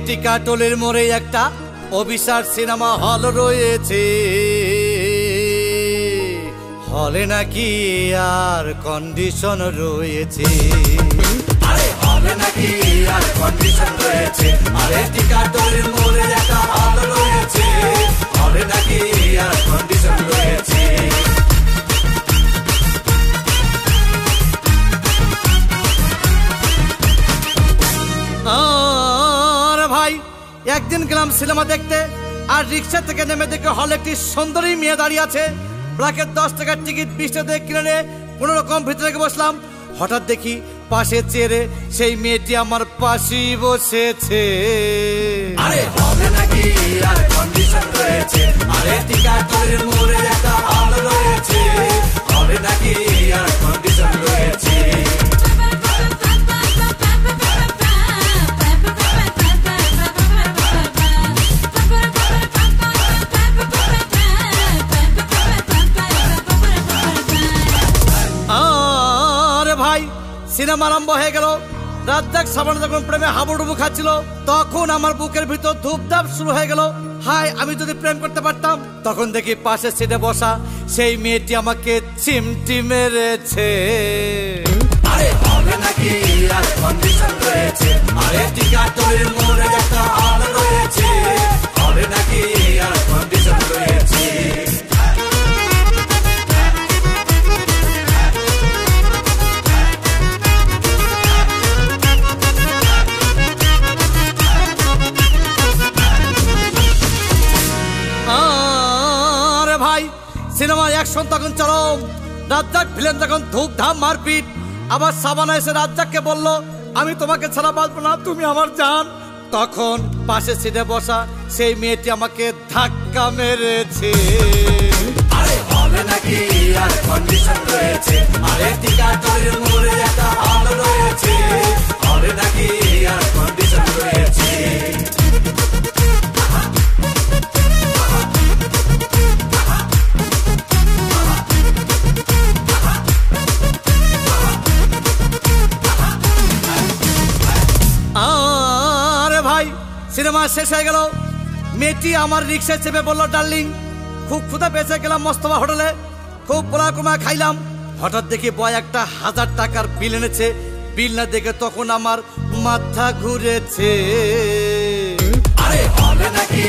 টিকাটলের মোড়ে একটা Abhisar cinema hall রয়েছে, হলে নাকি আর কন্ডিশন রয়েছে। আরে হলে নাকি আর কন্ডিশন রয়েছে, আরে টিকাটলের মোড়ে একটা হল রয়েছে, হলে নাকি আর কন্ডিশন রয়েছে। আর ভাই একদিন গেলাম সিনেমা দেখতে, আর রিক্সা থেকে নেমে দেখে হলে একটি সুন্দরী মেয়ে দাঁড়িয়ে আছে। ব্ল্যাকের 10 টাকার টিকিট 20 টাকা দিয়ে কিনে নিয়ে কোনো রকম ভিতরে বসলাম। হঠাৎ দেখি পাশে চেয়ারে সেই মেয়েটি আমার পাশেই বসেছে। আরে হবে নাকি আর কন্ডিশন রয়েছে, আরে টিকাটলের মোড়ে একটা হল রয়েছে, হবে নাকি আর কন্ডিশন রয়েছে। সিনেমা আরম্ভ হয়ে গেল। রাজ্জাক সাবানা যখন প্রেমে হাবুডুবু খাচ্ছিল, তখন আমার বুকের ভিতর ধূপধাপ শুরু হয়ে গেল। হাই, আমি যদি প্রেম করতে পারতাম। তখন দেখি পাশে সিটে বসা সেই মেয়েটি আমাকে চিমটি মেরেছে। আরে হবে নাকি আর কন্ডিশন রয়েছে, আরে টিকাটলের মোড়ে একটা হল রয়েছে, হবে নাকি আর কন্ডিশন রয়েছে। সিনেমায় অ্যাকশন তখন চরম, রাজ্জাক ভিলেন তখন ধূপধাম মারপিট। আবার সাবানা এসে রাজ্জাককে বলল, আমি তোমাকে ছাড়া বাঁচবো না, তুমি আমার জান। তখন পাশে সিটে বসা সেই মেয়েটি আমাকে ধাক্কা মেরেছে। আরে হবে নাকি আর কন্ডিশন রয়েছে, আরে টিকাটলের মোড়ে একটা হল রয়েছে, হবে নাকি আর কন্ডিশন রয়েছে। সিনেমা শেষ হয়ে গেল। মেয়েটি আমার রিক্সায় চেপে বলল, ডার্লিং খুব ক্ষুধা পেয়েছে, গেলাম মস্তফা হোটেলে, খুব পোলা কুমা খাইলাম। হঠাৎ দেখি বয় একটা 1000 টাকার বিল এনেছে। বিল না দেখে তখন আমার মাথা ঘুরেছে। আরে হবে নাকি